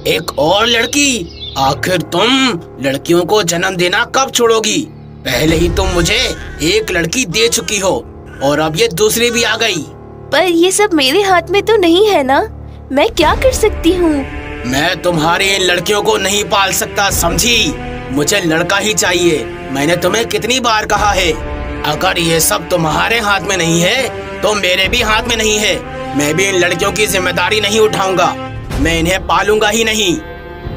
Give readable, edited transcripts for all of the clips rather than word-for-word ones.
एक और लड़की? आखिर तुम लड़कियों को जन्म देना कब छोड़ोगी? पहले ही तुम मुझे एक लड़की दे चुकी हो और अब ये दूसरी भी आ गई। पर ये सब मेरे हाथ में तो नहीं है ना, मैं क्या कर सकती हूँ? मैं तुम्हारी इन लड़कियों को नहीं पाल सकता, समझी? मुझे लड़का ही चाहिए। मैंने तुम्हें कितनी बार कहा है, अगर ये सब तुम्हारे हाथ में नहीं है तो मेरे भी हाथ में नहीं है। मैं भी इन लड़कियों की जिम्मेदारी नहीं उठाऊंगा, मैं इन्हें पालूंगा ही नहीं।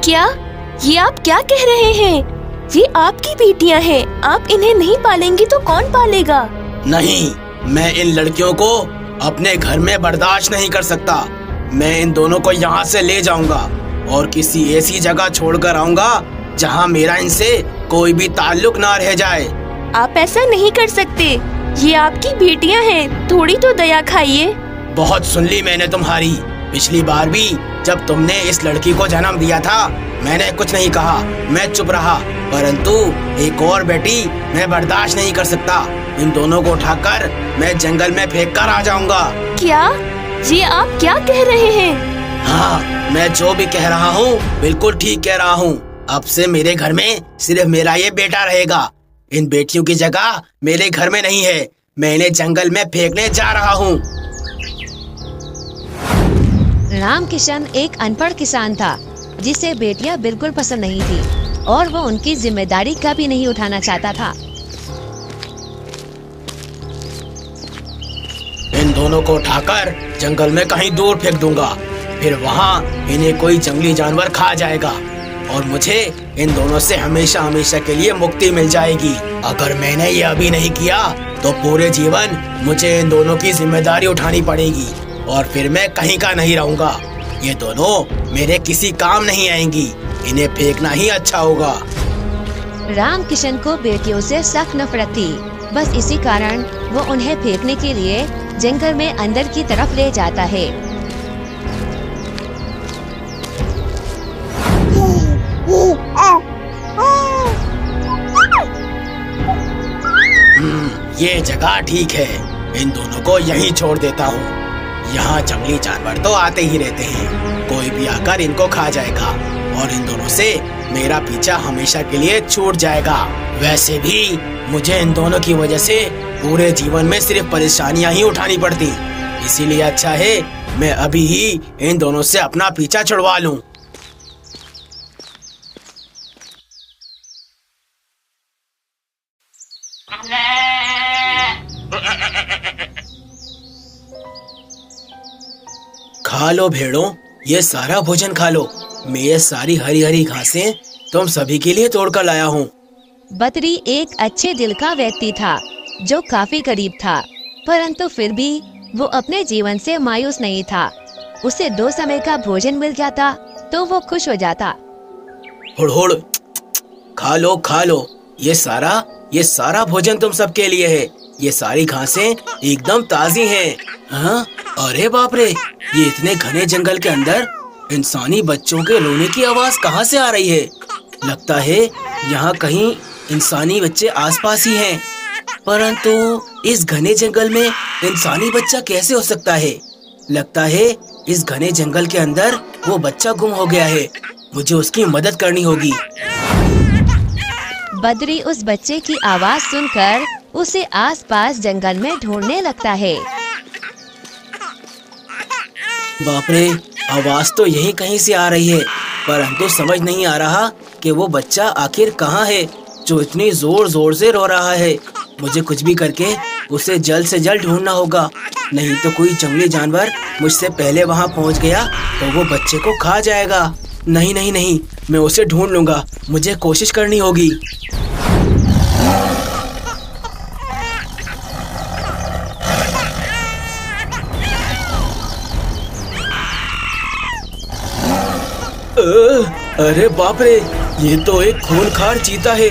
क्या? ये आप क्या कह रहे हैं? ये आपकी बेटियां हैं, आप इन्हें नहीं पालेंगी तो कौन पालेगा? नहीं, मैं इन लड़कियों को अपने घर में बर्दाश्त नहीं कर सकता। मैं इन दोनों को यहाँ से ले जाऊंगा और किसी ऐसी जगह छोड़कर आऊंगा जहाँ मेरा इनसे कोई भी ताल्लुक ना रह जाए। आप ऐसा नहीं कर सकते, ये आपकी बेटियां हैं, थोड़ी तो दया खाइए। बहुत सुन ली मैंने तुम्हारी। पिछली बार भी जब तुमने इस लड़की को जन्म दिया था मैंने कुछ नहीं कहा, मैं चुप रहा। परंतु एक और बेटी मैं बर्दाश्त नहीं कर सकता। इन दोनों को उठाकर मैं जंगल में फेंक कर आ जाऊंगा। क्या? ये आप क्या कह रहे हैं? हाँ, मैं जो भी कह रहा हूँ बिल्कुल ठीक कह रहा हूँ। अब से मेरे घर में सिर्फ मेरा ये बेटा रहेगा। इन बेटियों की जगह मेरे घर में नहीं है। मैं इन्हें जंगल में फेंकने जा रहा हूँ। रामकिशन एक अनपढ़ किसान था जिसे बेटियां बिल्कुल पसंद नहीं थी और वो उनकी जिम्मेदारी कभी नहीं उठाना चाहता था। इन दोनों को उठाकर जंगल में कहीं दूर फेंक दूंगा, फिर वहाँ इन्हें कोई जंगली जानवर खा जाएगा और मुझे इन दोनों से हमेशा हमेशा के लिए मुक्ति मिल जाएगी। अगर मैंने ये अभी नहीं किया तो पूरे जीवन मुझे इन दोनों की जिम्मेदारी उठानी पड़ेगी और फिर मैं कहीं का नहीं रहूंगा। ये दोनों मेरे किसी काम नहीं आएंगी, इन्हें फेंकना ही अच्छा होगा। रामकिशन को बेटियों से सख्त नफरत थी, बस इसी कारण वो उन्हें फेंकने के लिए जंगल में अंदर की तरफ ले जाता है। ये जगह ठीक है, इन दोनों को यहीं छोड़ देता हूँ। यहाँ जंगली जानवर तो आते ही रहते हैं, कोई भी आकर इनको खा जाएगा और इन दोनों से मेरा पीछा हमेशा के लिए छूट जाएगा। वैसे भी मुझे इन दोनों की वजह से पूरे जीवन में सिर्फ परेशानियाँ ही उठानी पड़ती, इसीलिए अच्छा है मैं अभी ही इन दोनों से अपना पीछा छुड़वा लूं। खा लो भेड़ों, ये सारा भोजन खा लो। मैं ये सारी हरी हरी घासें तुम सभी के लिए तोड़कर लाया हूँ। बद्री एक अच्छे दिल का व्यक्ति था जो काफी गरीब था, परंतु फिर भी वो अपने जीवन से मायूस नहीं था। उसे 2 समय का भोजन मिल जाता तो वो खुश हो जाता। हुड़ हुड़, खा लो, ये सारा भोजन तुम सबके लिए है। ये सारी घासें एकदम ताजी हैं। हाँ? अरे बाप रे, ये इतने घने जंगल के अंदर इंसानी बच्चों के रोने की आवाज कहाँ से आ रही है? लगता है यहाँ कहीं इंसानी बच्चे आसपास ही हैं। परंतु इस घने जंगल में इंसानी बच्चा कैसे हो सकता है? लगता है इस घने जंगल के अंदर वो बच्चा गुम हो गया है। मुझे उसकी मदद करनी होगी। बद्री उस बच्चे की आवाज सुनकर उसे आसपास जंगल में ढूंढने लगता है। बाप रे, आवाज तो यहीं कहीं से आ रही है, परंतु समझ नहीं आ रहा कि वो बच्चा आखिर कहाँ है जो इतनी जोर जोर से रो रहा है। मुझे कुछ भी करके उसे जल्द से जल्द ढूंढना होगा, नहीं तो कोई जंगली जानवर मुझसे पहले वहाँ पहुँच गया तो वो बच्चे को खा जाएगा। नहीं, मैं उसे ढूंढ लूंगा, मुझे कोशिश करनी होगी। अरे बाप रे, ये तो एक खूंखार चीता है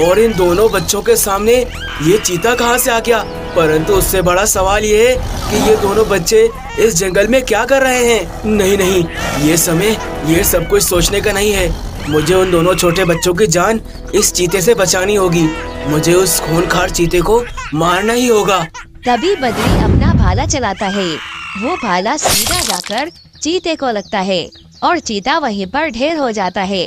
और इन दोनों बच्चों के सामने ये चीता कहाँ से आ गया? परंतु उससे बड़ा सवाल ये है कि ये दोनों बच्चे इस जंगल में क्या कर रहे हैं? नहीं, ये समय ये सब कुछ सोचने का नहीं है। मुझे उन दोनों छोटे बच्चों की जान इस चीते से बचानी होगी। मुझे उस खूंखार चीते को मारना ही होगा। तभी बद्री अपना भाला चलाता है। वो भाला सीधा जाकर चीते को लगता है और चीता वहीं पर ढेर हो जाता है।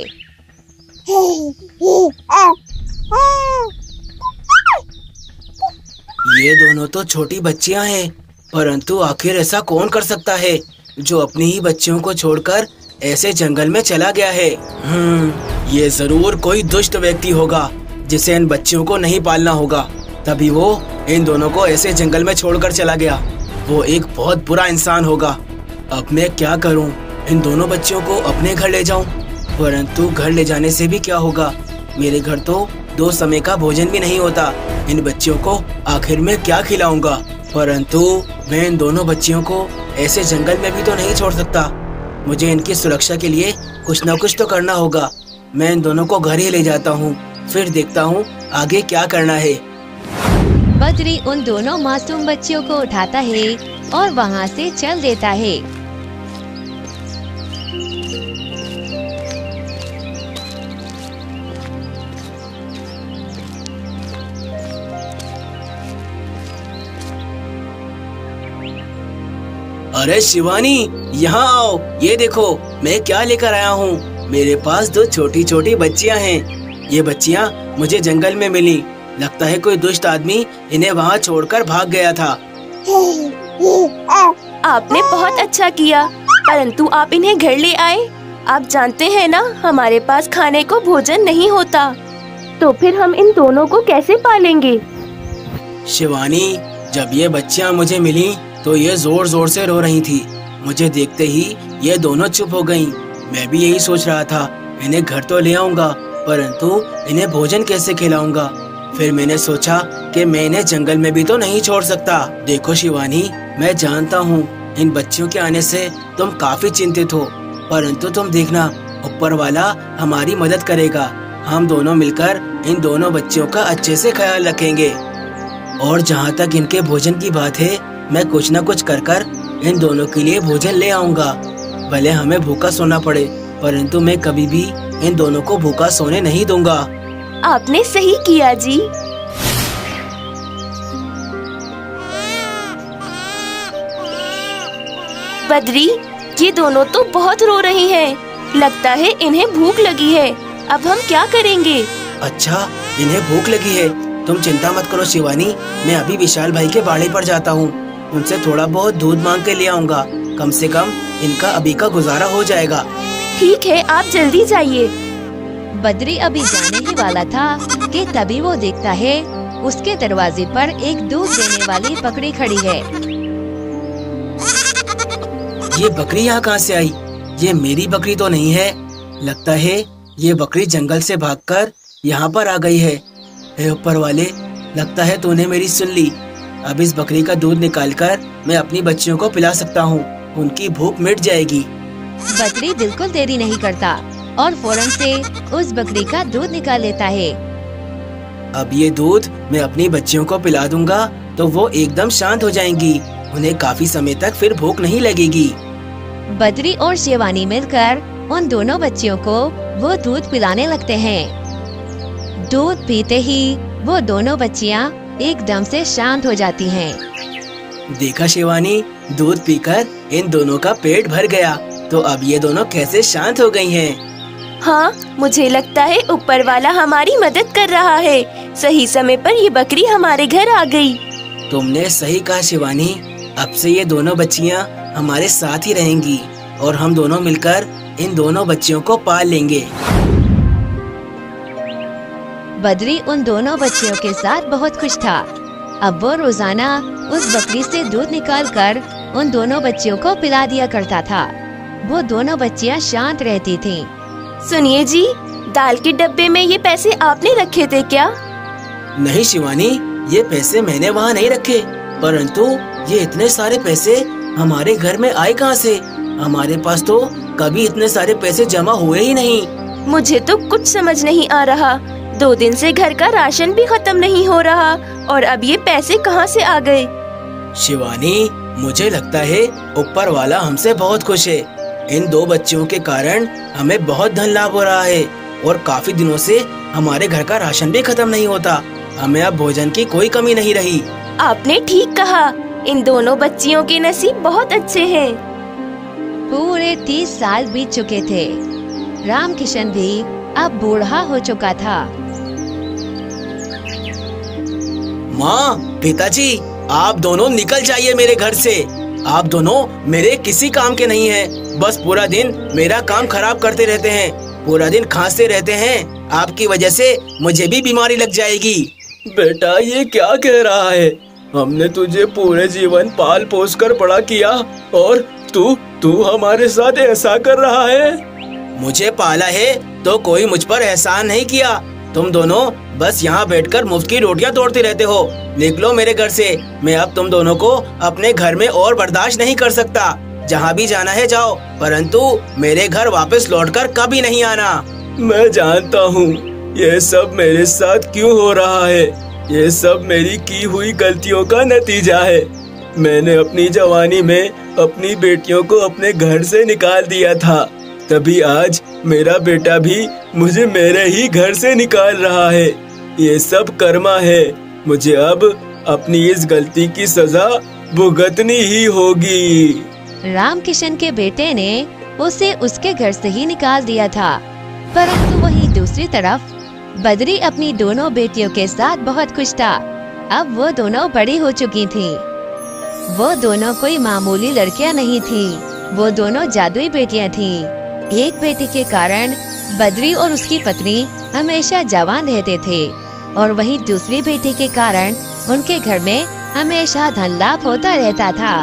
ये दोनों तो छोटी बच्चियां हैं, परंतु आखिर ऐसा कौन कर सकता है जो अपनी ही बच्चियों को छोड़कर ऐसे जंगल में चला गया है। ये जरूर कोई दुष्ट व्यक्ति होगा जिसे इन बच्चियों को नहीं पालना होगा, तभी वो इन दोनों को ऐसे जंगल में छोड़कर चला गया। वो एक बहुत बुरा इंसान होगा। अब मैं क्या करूं? इन दोनों बच्चियों को अपने घर ले जाऊं, परंतु घर ले जाने से भी क्या होगा? मेरे घर तो 2 समय का भोजन भी नहीं होता। इन बच्चियों को आखिर में क्या खिलाऊंगा? परंतु मैं इन दोनों बच्चियों को ऐसे जंगल में भी तो नहीं छोड़ सकता। मुझे इनकी सुरक्षा के लिए कुछ न कुछ तो करना होगा। मैं इन दोनों को घर ही ले जाता हूँ, फिर देखता हूँ आगे क्या करना है। बद्री उन दोनों मासूम बच्चियों को उठाता है और वहाँ से चल देता है। अरे शिवानी, यहाँ आओ। ये देखो मैं क्या लेकर आया हूँ। मेरे पास 2 छोटी छोटी बच्चियाँ हैं। ये बच्चियाँ मुझे जंगल में मिली। लगता है कोई दुष्ट आदमी इन्हें वहाँ छोड़कर भाग गया था। आपने बहुत अच्छा किया, परंतु आप इन्हें घर ले आए। आप जानते हैं ना, हमारे पास खाने को भोजन नहीं होता, तो फिर हम इन दोनों को कैसे पालेंगे? शिवानी, जब ये बच्चियाँ मुझे मिली तो ये जोर जोर से रो रही थी। मुझे देखते ही ये दोनों चुप हो गईं। मैं भी यही सोच रहा था, इन्हें घर तो ले आऊंगा, परंतु इन्हें भोजन कैसे खिलाऊंगा। फिर मैंने सोचा कि मैं इन्हें जंगल में भी तो नहीं छोड़ सकता। देखो शिवानी, मैं जानता हूँ इन बच्चियों के आने से तुम काफी चिंतित हो, परंतु तुम देखना, ऊपर वाला हमारी मदद करेगा। हम दोनों मिलकर इन दोनों बच्चियों का अच्छे से ख्याल रखेंगे। और जहाँ तक इनके भोजन की बात है, मैं कुछ न कुछ कर इन दोनों के लिए भोजन ले आऊंगा। भले हमें भूखा सोना पड़े, परंतु मैं कभी भी इन दोनों को भूखा सोने नहीं दूंगा। आपने सही किया जी। बद्री, ये दोनों तो बहुत रो रही हैं। लगता है इन्हें भूख लगी है। अब हम क्या करेंगे? अच्छा, इन्हें भूख लगी है। तुम चिंता मत करो शिवानी, मैं अभी विशाल भाई के बाड़े पर जाता हूँ। उनसे थोड़ा बहुत दूध मांग के ले आऊंगा। कम से कम इनका अभी का गुजारा हो जाएगा। ठीक है, आप जल्दी जाइए। बद्री अभी जाने ही वाला था कि तभी वो देखता है उसके दरवाजे पर एक दूध देने वाली बकरी खड़ी है। ये बकरी यहाँ कहाँ से आई? ये मेरी बकरी तो नहीं है। लगता है ये बकरी जंगल से भागकर यहाँ पर आ गई है। हे ऊपर वाले, लगता है तूने मेरी सुन ली। अब इस बकरी का दूध निकालकर मैं अपनी बच्चियों को पिला सकता हूँ। उनकी भूख मिट जाएगी। बद्री बिल्कुल देरी नहीं करता और फौरन से उस बकरी का दूध निकाल लेता है। अब ये दूध मैं अपनी बच्चियों को पिला दूंगा तो वो एकदम शांत हो जाएंगी। उन्हें काफी समय तक फिर भूख नहीं लगेगी। बद्री और शिवानी मिलकर उन दोनों बच्चियों को वो दूध पिलाने लगते हैं। दूध पीते ही वो दोनों बच्चियाँ एकदम से शांत हो जाती हैं। देखा शिवानी, दूध पीकर इन दोनों का पेट भर गया, तो अब ये दोनों कैसे शांत हो गई हैं। हाँ, मुझे लगता है ऊपर वाला हमारी मदद कर रहा है। सही समय पर ये बकरी हमारे घर आ गई। तुमने सही कहा शिवानी। अब से ये दोनों बच्चियाँ हमारे साथ ही रहेंगी और हम दोनों मिलकर इन दोनों बच्चियों को पाल लेंगे। बद्री उन दोनों बच्चियों के साथ बहुत खुश था। अब वो रोजाना उस बकरी से दूध निकालकर उन दोनों बच्चियों को पिला दिया करता था। वो दोनों बच्चियां शांत रहती थीं। सुनिए जी, दाल के डब्बे में ये पैसे आपने रखे थे क्या? नहीं शिवानी, ये पैसे मैंने वहाँ नहीं रखे, परंतु ये इतने सारे पैसे हमारे घर में आए कहाँ से? हमारे पास तो कभी इतने सारे पैसे जमा हुए ही नहीं। मुझे तो कुछ समझ नहीं आ रहा। 2 दिन से घर का राशन भी खत्म नहीं हो रहा और अब ये पैसे कहाँ से आ गए? शिवानी, मुझे लगता है ऊपर वाला हमसे बहुत खुश है। इन 2 बच्चियों के कारण हमें बहुत धन लाभ हो रहा है और काफी दिनों से हमारे घर का राशन भी खत्म नहीं होता। हमें अब भोजन की कोई कमी नहीं रही। आपने ठीक कहा, इन दोनों बच्चियों के नसीब बहुत अच्छे हैं। पूरे 30 साल बीत चुके थे। रामकिशन भी अब बूढ़ा हो चुका था। माँ, पिताजी, आप दोनों निकल जाइए मेरे घर से। आप दोनों मेरे किसी काम के नहीं हैं। बस पूरा दिन मेरा काम खराब करते रहते हैं, पूरा दिन खांसते रहते हैं। आपकी वजह से मुझे भी बीमारी लग जाएगी। बेटा, ये क्या कह रहा है? हमने तुझे पूरे जीवन पाल पोस कर बड़ा किया और तू हमारे साथ ऐसा कर रहा है। मुझे पाला है तो कोई मुझ पर एहसान नहीं किया। तुम दोनों बस यहाँ बैठकर मुफ्त की रोटियाँ तोड़ते रहते हो। निकलो मेरे घर से। मैं अब तुम दोनों को अपने घर में और बर्दाश्त नहीं कर सकता। जहाँ भी जाना है जाओ, परंतु मेरे घर वापस लौटकर कभी नहीं आना। मैं जानता हूँ ये सब मेरे साथ क्यों हो रहा है। ये सब मेरी की हुई गलतियों का नतीजा है। मैंने अपनी जवानी में अपनी बेटियों को अपने घर से निकाल दिया था, तभी आज मेरा बेटा भी मुझे मेरे ही घर से निकाल रहा है। ये सब कर्मा है। मुझे अब अपनी इस गलती की सजा भुगतनी ही होगी। रामकिशन के बेटे ने उसे उसके घर से ही निकाल दिया था, परंतु वहीं दूसरी तरफ बद्री अपनी दोनों बेटियों के साथ बहुत खुश था। अब वो दोनों बड़ी हो चुकी थीं। वो दोनों कोई मामूली लड़कियां नहीं थीं, वो दोनों जादुई बेटियां थीं। एक बेटी के कारण बद्री और उसकी पत्नी हमेशा जवान रहते थे और वहीं दूसरी बेटी के कारण उनके घर में हमेशा धन लाभ होता रहता था।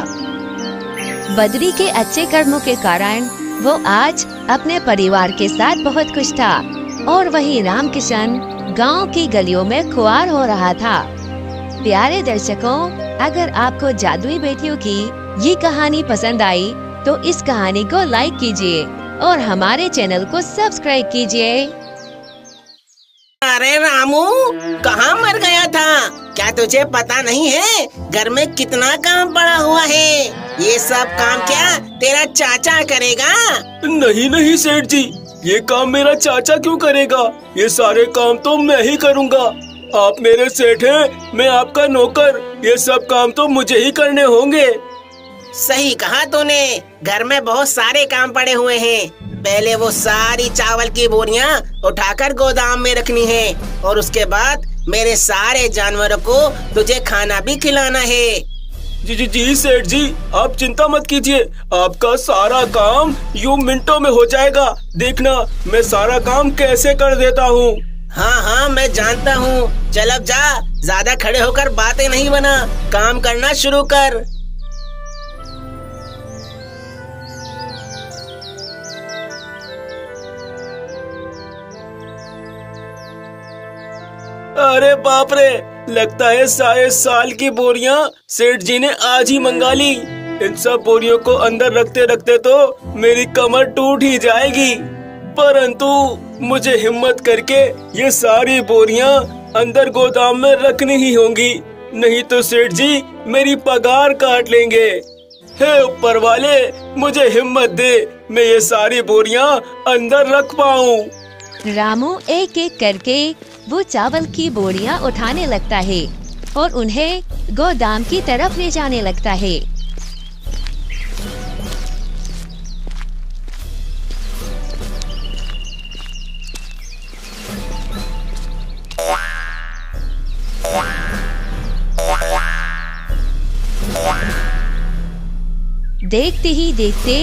बद्री के अच्छे कर्मों के कारण वो आज अपने परिवार के साथ बहुत खुश था और वहीं रामकिशन गांव की गलियों में खुआर हो रहा था। प्यारे दर्शकों, अगर आपको जादुई बेटियों की ये कहानी पसंद आई तो इस कहानी को लाइक कीजिए और हमारे चैनल को सब्सक्राइब कीजिए। अरे रामू, कहाँ मर गया था? क्या तुझे पता नहीं है घर में कितना काम पड़ा हुआ है? ये सब काम क्या तेरा चाचा करेगा? नहीं सेठ जी, ये काम मेरा चाचा क्यों करेगा? ये सारे काम तो मैं ही करूँगा। आप मेरे सेठ हैं, मैं आपका नौकर। ये सब काम तो मुझे ही करने होंगे। सही कहा तूने। घर में बहुत सारे काम पड़े हुए हैं। पहले वो सारी चावल की बोरियां उठाकर गोदाम में रखनी है और उसके बाद मेरे सारे जानवरों को तुझे खाना भी खिलाना है। जी सेठ जी, आप चिंता मत कीजिए। आपका सारा काम यूं मिनटों में हो जाएगा। देखना मैं सारा काम कैसे कर देता हूँ। हाँ, मैं जानता हूँ। चल अब जा, ज्यादा खड़े होकर बातें नहीं बना, काम करना शुरू कर। अरे बाप रे, लगता है सारे साल की बोरियां सेठ जी ने आज ही मंगा ली। इन सब बोरियों को अंदर रखते रखते तो मेरी कमर टूट ही जाएगी। परंतु मुझे हिम्मत करके ये सारी बोरियां अंदर गोदाम में रखनी ही होंगी, नहीं तो सेठ जी मेरी पगार काट लेंगे। हे ऊपर वाले, मुझे हिम्मत दे, मैं ये सारी बोरियां अंदर रख पाऊं। रामू एक एक करके वो चावल की बोरियां उठाने लगता है और उन्हें गोदाम की तरफ ले जाने लगता है। देखते ही देखते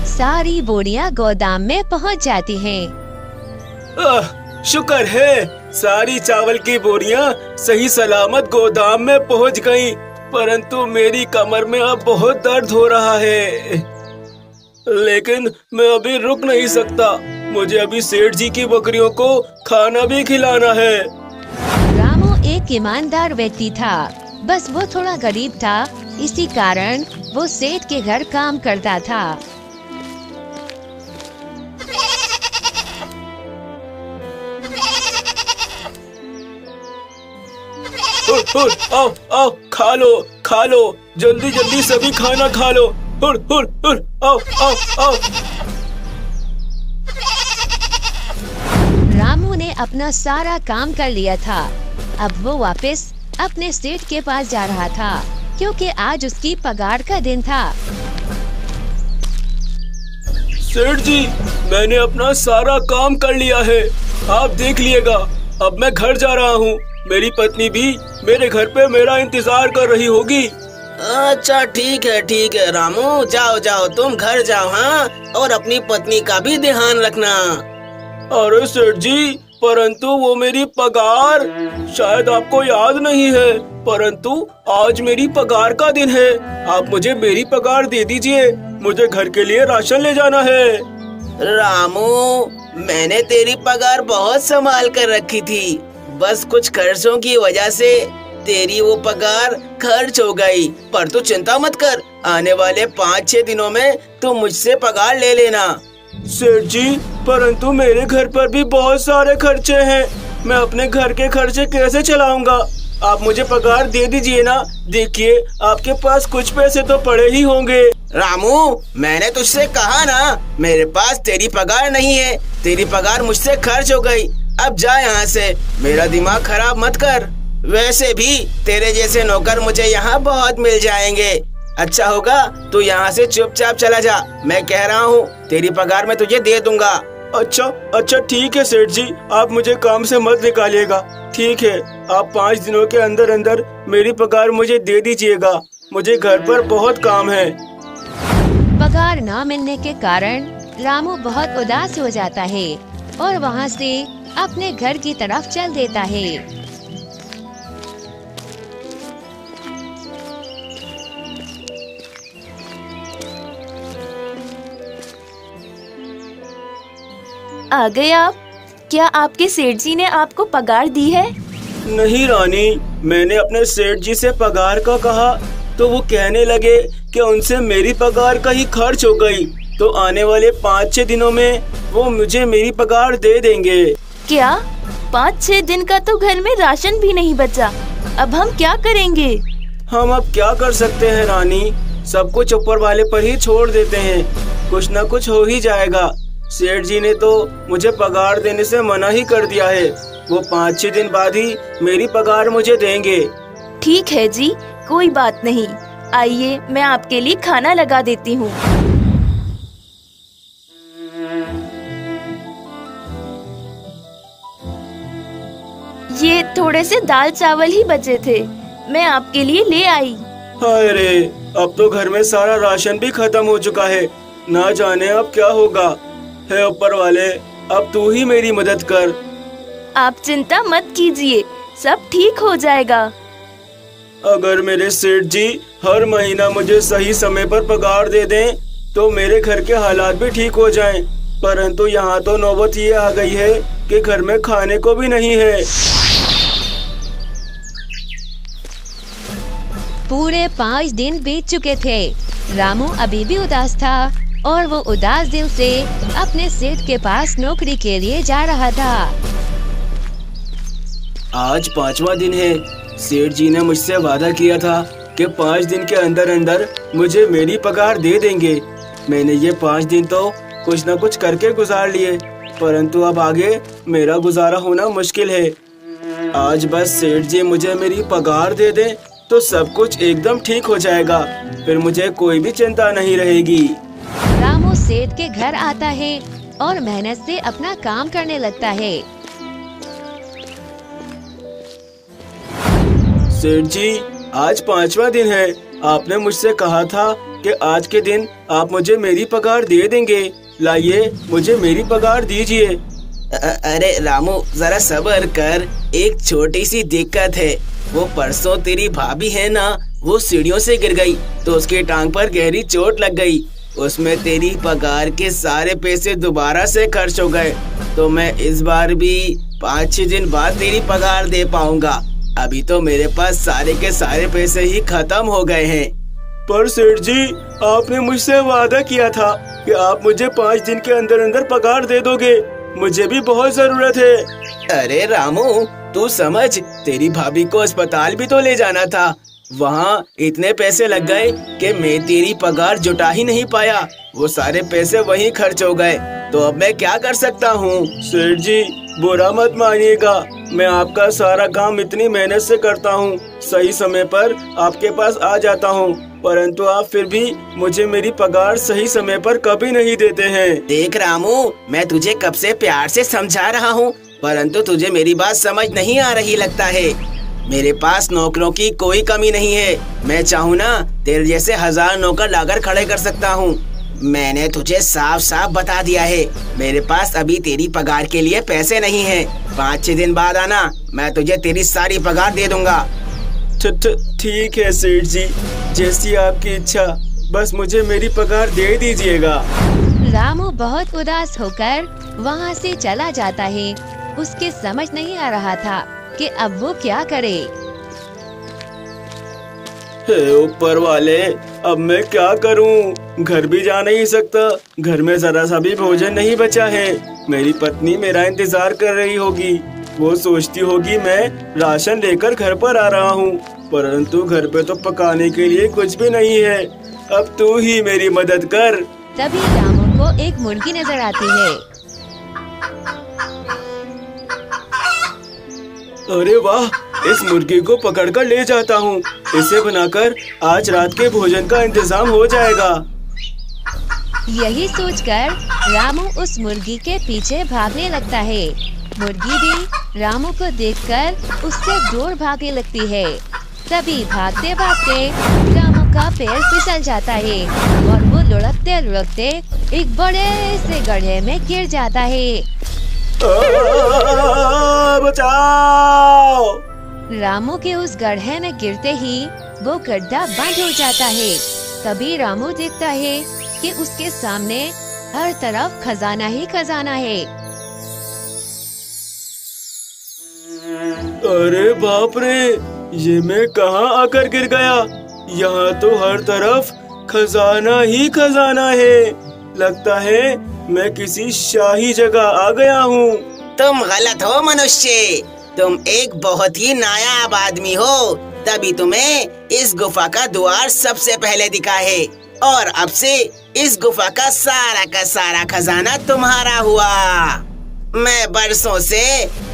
सारी बोरियां गोदाम में पहुंच जाती हैं। शुक्र है सारी चावल की बोरियां सही सलामत गोदाम में पहुंच गईं, परंतु मेरी कमर में अब बहुत दर्द हो रहा है। लेकिन मैं अभी रुक नहीं सकता, मुझे अभी सेठ जी की बकरियों को खाना भी खिलाना है। रामू एक ईमानदार व्यक्ति था, बस वो थोड़ा गरीब था, इसी कारण वो सेठ के घर काम करता था। आओ आओ, खा लो, जल्दी जल्दी सभी खाना खा लो। आओ आओ आओ। रामू ने अपना सारा काम कर लिया था। अब वो वापस अपने सेठ के पास जा रहा था, क्योंकि आज उसकी पगार का दिन था। सेठ जी, मैंने अपना सारा काम कर लिया है, आप देख लिएगा। अब मैं घर जा रहा हूँ। मेरी पत्नी भी मेरे घर पे मेरा इंतजार कर रही होगी। अच्छा ठीक है रामू, जाओ जाओ, तुम घर जाओ। हाँ, और अपनी पत्नी का भी ध्यान रखना। अरे सेठ जी, परंतु वो मेरी पगार, शायद आपको याद नहीं है, परंतु आज मेरी पगार का दिन है। आप मुझे मेरी पगार दे दीजिए, मुझे घर के लिए राशन ले जाना है। रामू, मैंने तेरी पगार बहुत संभाल कर रखी थी, बस कुछ खर्चों की वजह से तेरी वो पगार खर्च हो गई। पर तू चिंता मत कर, आने वाले 5-6 दिनों में तू मुझसे पगार ले लेना। सेठ जी, परंतु मेरे घर पर भी बहुत सारे खर्चे हैं, मैं अपने घर के खर्चे कैसे चलाऊंगा? आप मुझे पगार दे दीजिए ना। देखिए, आपके पास कुछ पैसे तो पड़े ही होंगे। रामू, मैंने तुझसे कहा ना, मेरे पास तेरी पगार नहीं है, तेरी पगार मुझसे खर्च हो गई। अब जा यहाँ से, मेरा दिमाग खराब मत कर। वैसे भी तेरे जैसे नौकर मुझे यहाँ बहुत मिल जाएंगे। अच्छा होगा तू यहाँ से चुपचाप चला जा, मैं कह रहा हूँ, तेरी पगार मैं तुझे दे दूंगा। अच्छा ठीक है सेठ जी, आप मुझे काम से मत निकालिएगा। ठीक है, आप 5 दिनों के अंदर अंदर मेरी पगार मुझे दे दीजिएगा, मुझे घर पर बहुत काम है। पगार न मिलने के कारण रामू बहुत उदास हो जाता है और वहाँ से अपने घर की तरफ चल देता है। आ गए आप? क्या आपके सेठ जी ने आपको पगार दी है? नहीं रानी, मैंने अपने सेठ जी से पगार का कहा तो वो कहने लगे कि उनसे मेरी पगार का ही खर्च हो गई, तो आने वाले 5-6 दिनों में वो मुझे मेरी पगार दे देंगे। क्या 5-6 दिन का तो घर में राशन भी नहीं बचा, अब हम क्या करेंगे? हम अब क्या कर सकते हैं रानी, सब कुछ ऊपर वाले पर ही छोड़ देते हैं, कुछ न कुछ हो ही जाएगा। सेठ जी ने तो मुझे पगार देने से मना ही कर दिया है, वो 5-6 दिन बाद ही मेरी पगार मुझे देंगे। ठीक है जी, कोई बात नहीं, आइए मैं आपके लिए खाना लगा देती हूँ। ये थोड़े से दाल चावल ही बचे थे, मैं आपके लिए ले आई। हाय रे, अब तो घर में सारा राशन भी खत्म हो चुका है, ना जाने अब क्या होगा। है ऊपर वाले, अब तू ही मेरी मदद कर। आप चिंता मत कीजिए, सब ठीक हो जाएगा। अगर मेरे सेठ जी हर महीना मुझे सही समय पर पगार दे दें तो मेरे घर के हालात भी ठीक हो जाएं, परंतु यहाँ तो नौबत ये आ गई है कि घर में खाने को भी नहीं है। पूरे 5 दिन बीत चुके थे। रामू अभी भी उदास था और वो उदास दिल से अपने सेठ के पास नौकरी के लिए जा रहा था। आज 5वां दिन है। सेठ जी ने मुझसे वादा किया था कि 5 दिन के अंदर अंदर मुझे मेरी पगार दे देंगे। मैंने ये 5 दिन तो कुछ न कुछ करके गुजार लिए, परंतु अब आगे मेरा गुजारा होना मुश्किल है। आज बस सेठ जी मुझे मेरी पगार दे दें तो सब कुछ एकदम ठीक हो जाएगा, फिर मुझे कोई भी चिंता नहीं रहेगी। रामू सेठ के घर आता है और मेहनत से अपना काम करने लगता है। सेठ जी, आज 5वां दिन है। आपने मुझसे कहा था कि आज के दिन आप मुझे मेरी पगार दे देंगे। लाइए, मुझे मेरी पगार दीजिए। अरे रामू, जरा सब्र कर, एक छोटी सी दिक्कत है। वो परसों तेरी भाभी है ना, वो सीढ़ियों से गिर गई तो उसकी टांग पर गहरी चोट लग गई। उसमें तेरी पगार के सारे पैसे दोबारा से खर्च हो गए, तो मैं इस बार भी 5-6 दिन बाद तेरी पगार दे पाऊंगा। अभी तो मेरे पास सारे के सारे पैसे ही खत्म हो गए हैं। पर सेठ जी, आपने मुझसे वादा किया था कि आप मुझे 5 दिन के अंदर अंदर पगार दे दोगे, मुझे भी बहुत जरूरत है। अरे रामू, तू समझ, तेरी भाभी को अस्पताल भी तो ले जाना था, वहाँ इतने पैसे लग गए कि मैं तेरी पगार जुटा ही नहीं पाया। वो सारे पैसे वहीं खर्च हो गए, तो अब मैं क्या कर सकता हूँ। सेठ जी, बुरा मत मानिएगा, मैं आपका सारा काम इतनी मेहनत से करता हूँ, सही समय पर आपके पास आ जाता हूँ, परंतु आप फिर भी मुझे मेरी पगार सही समय पर कभी नहीं देते हैं। देख रामू, मैं तुझे कब से प्यार से समझा रहा हूँ, परंतु तुझे मेरी बात समझ नहीं आ रही लगता है। मेरे पास नौकरों की कोई कमी नहीं है। मैं चाहूँ ना तेरे जैसे 1000 नौकर लाकर खड़े कर सकता हूँ। मैंने तुझे साफ साफ बता दिया है, मेरे पास अभी तेरी पगार के लिए पैसे नहीं है। 5-6 दिन बाद आना, मैं तुझे तेरी सारी पगार दे दूंगा। ठीक है सेठ जी, जैसी आपकी इच्छा, बस मुझे मेरी पगार दे दीजिएगा। रामू बहुत उदास होकर वहाँ से चला जाता है। उसके समझ नहीं आ रहा था कि अब वो क्या करे। हे ऊपर वाले, अब मैं क्या करूं? घर भी जा नहीं सकता, घर में जरा सा भी भोजन नहीं बचा है। मेरी पत्नी मेरा इंतजार कर रही होगी, वो सोचती होगी मैं राशन लेकर घर पर आ रहा हूँ, परंतु घर पे तो पकाने के लिए कुछ भी नहीं है। अब तू ही मेरी मदद कर। तभी रामू को एक मुर्गी नजर आती है। अरे वाह, इस मुर्गी को पकड़कर ले जाता हूँ। इसे बनाकर आज रात के भोजन का इंतजाम हो जाएगा। यही सोचकर रामू उस मुर्गी के पीछे भागने लगता है। मुर्गी भी रामू को देखकर उससे दूर भागने लगती है। तभी भागते भागते रामू का पैर फिसल जाता है और वो लुढ़कते लुढ़कते एक बड़े से गड्ढे में गिर जाता है। बचाओ! रामू के उस गड्ढे में गिरते ही वो गड्ढा बंद हो जाता है। तभी रामू देखता है कि उसके सामने हर तरफ खजाना ही खजाना है। अरे बाप रे, ये मैं कहाँ आकर गिर गया? यहाँ तो हर तरफ खजाना ही खजाना है। लगता है मैं किसी शाही जगह आ गया हूँ। तुम गलत हो मनुष्य, तुम एक बहुत ही नायाब आदमी हो, तभी तुम्हें इस गुफा का द्वार सबसे पहले दिखा है और अब से इस गुफा का सारा खजाना तुम्हारा हुआ। मैं बरसों से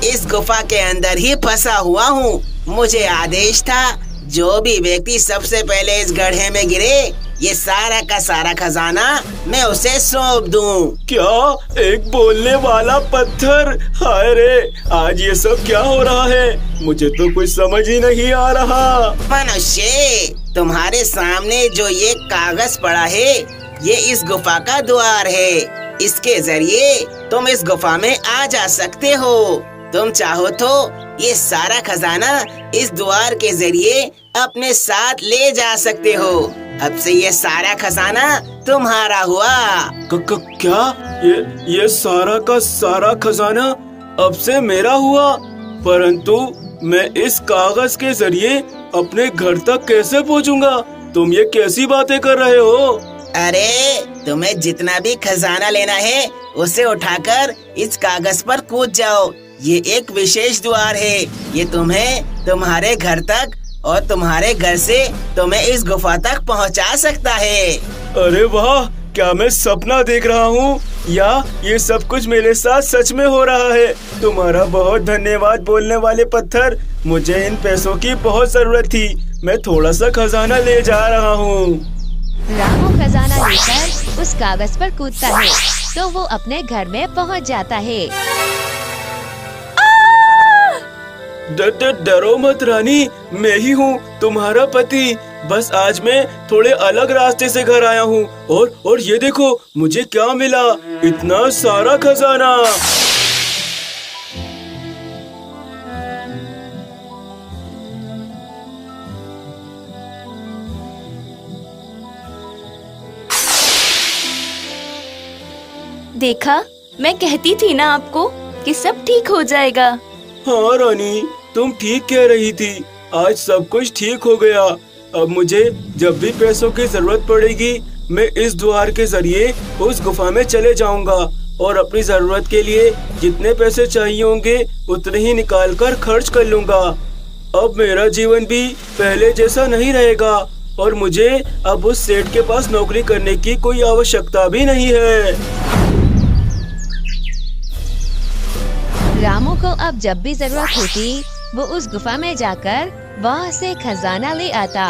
इस गुफा के अंदर ही फंसा हुआ हूँ। मुझे आदेश था जो भी व्यक्ति सबसे पहले इस गड्ढे में गिरे, ये सारा का सारा खजाना मैं उसे सौंप दूं। क्या? एक बोलने वाला पत्थर? हाय रे, आज ये सब क्या हो रहा है? मुझे तो कुछ समझ ही नहीं आ रहा। मनुष्य, तुम्हारे सामने जो ये कागज पड़ा है, ये इस गुफा का द्वार है। इसके जरिए तुम इस गुफा में आ जा सकते हो। तुम चाहो तो ये सारा खजाना इस द्वार के जरिए अपने साथ ले जा सकते हो। अब से ये सारा खजाना तुम्हारा हुआ। क्या? ये सारा का सारा खजाना अब से मेरा हुआ? परंतु मैं इस कागज के जरिए अपने घर तक कैसे पहुंचूंगा? तुम ये कैसी बातें कर रहे हो? अरे, तुम्हें जितना भी खजाना लेना है उसे उठाकर इस कागज पर कूद जाओ। ये एक विशेष द्वार है, ये तुम्हें तुम्हारे घर तक और तुम्हारे घर से तुम्हें इस गुफा तक पहुंचा सकता है। अरे वाह, क्या मैं सपना देख रहा हूँ या ये सब कुछ मेरे साथ सच में हो रहा है? तुम्हारा बहुत धन्यवाद बोलने वाले पत्थर। मुझे इन पैसों की बहुत जरूरत थी। मैं थोड़ा सा खजाना ले जा रहा हूँ। रामू खजाना लेकर उस कागज पर कूदता है तो वो अपने घर में पहुंच जाता है। डरो मत रानी, मैं ही हूँ तुम्हारा पति। बस आज मैं थोड़े अलग रास्ते से घर आया हूँ और ये देखो मुझे क्या मिला, इतना सारा खजाना। देखा, मैं कहती थी ना आपको कि सब ठीक हो जाएगा। हाँ रानी, तुम ठीक कह रही थी। आज सब कुछ ठीक हो गया। अब मुझे जब भी पैसों की जरूरत पड़ेगी, मैं इस द्वार के जरिए उस गुफा में चले जाऊंगा और अपनी जरूरत के लिए जितने पैसे चाहिए होंगे उतने ही निकाल कर खर्च कर लूंगा। अब मेरा जीवन भी पहले जैसा नहीं रहेगा और मुझे अब उस सेठ के पास नौकरी करने की कोई आवश्यकता भी नहीं है। रामू को अब जब भी जरूरत होती वो उस गुफा में जाकर वहाँ से खजाना ले आता।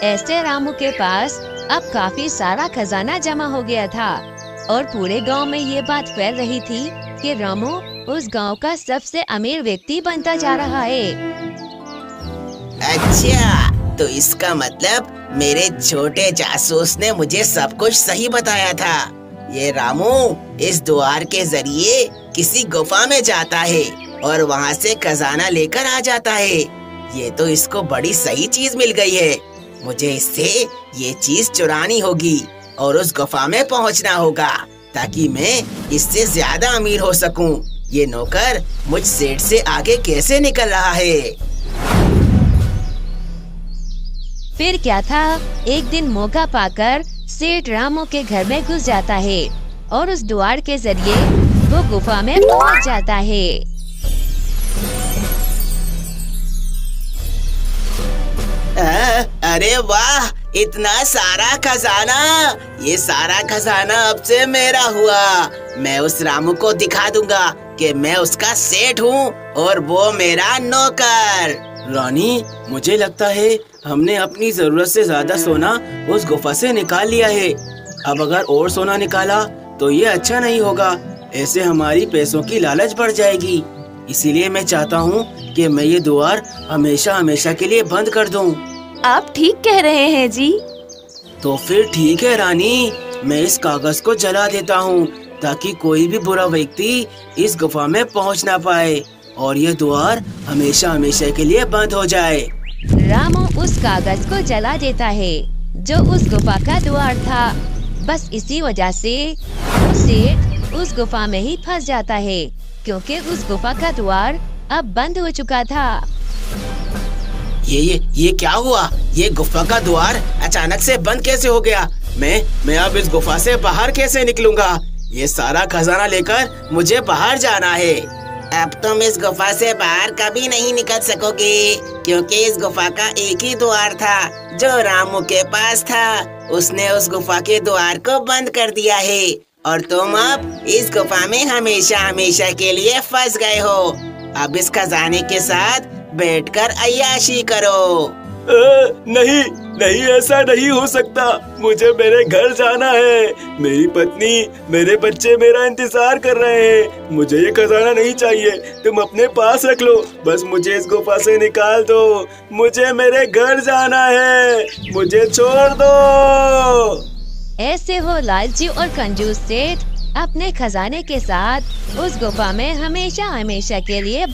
ऐसे रामू के पास अब काफी सारा खजाना जमा हो गया था और पूरे गांव में ये बात फैल रही थी कि रामू उस गांव का सबसे अमीर व्यक्ति बनता जा रहा है। अच्छा, तो इसका मतलब मेरे छोटे जासूस ने मुझे सब कुछ सही बताया था। ये रामू इस द्वार के जरिए किसी गुफा में जाता है और वहाँ से खजाना लेकर आ जाता है। ये तो इसको बड़ी सही चीज मिल गई है। मुझे इससे ये चीज चुरानी होगी और उस गुफा में पहुँचना होगा ताकि मैं इससे ज्यादा अमीर हो सकूं। ये नौकर मुझ सेठ से आगे कैसे निकल रहा है? फिर क्या था, एक दिन मौका पाकर सेठ रामू के घर में घुस जाता है और उस द्वार के जरिए वो गुफा में पहुंच जाता है। अरे वाह, इतना सारा खजाना! ये सारा खजाना अब से मेरा हुआ। मैं उस रामू को दिखा दूंगा कि मैं उसका सेठ हूँ और वो मेरा नौकर। रानी, मुझे लगता है हमने अपनी जरूरत से ज्यादा सोना उस गुफा से निकाल लिया है। अब अगर और सोना निकाला तो ये अच्छा नहीं होगा। ऐसे हमारी पैसों की लालच बढ़ जाएगी। इसीलिए मैं चाहता हूँ कि मैं ये द्वार हमेशा हमेशा के लिए बंद कर दूँ। आप ठीक कह रहे हैं जी। तो फिर ठीक है रानी, मैं इस कागज को जला देता हूँ ताकि कोई भी बुरा व्यक्ति इस गुफा में पहुँच ना पाए और ये द्वार हमेशा हमेशा के लिए बंद हो जाए। रामू उस कागज को जला देता है जो उस गुफा का द्वार था। बस इसी वजह से वो सेठ उस गुफा में ही फंस जाता है क्योंकि उस गुफा का द्वार अब बंद हो चुका था। ये क्या हुआ? ये गुफा का द्वार अचानक से बंद कैसे हो गया? मैं अब इस गुफा से बाहर कैसे निकलूंगा? ये सारा खजाना लेकर मुझे बाहर जाना है। अब तुम इस गुफा से बाहर कभी नहीं निकल सकोगे क्योंकि इस गुफा का एक ही द्वार था जो रामू के पास था। उसने उस गुफा के द्वार को बंद कर दिया है और तुम अब इस गुफा में हमेशा हमेशा के लिए फंस गए हो। अब इस खजाने के साथ बैठकर अय्याशी करो। नहीं, ऐसा नहीं हो सकता। मुझे मेरे घर जाना है। मेरी पत्नी, मेरे बच्चे मेरा इंतजार कर रहे हैं। मुझे ये खजाना नहीं चाहिए, तुम अपने पास रख लो। बस मुझे इस गुफा से निकाल दो। मुझे मेरे घर जाना है, मुझे छोड़ दो। ऐसे वो लालची और कंजूस सेठ अपने खजाने के साथ उस गुफा में हमेशा हमेशा के लिए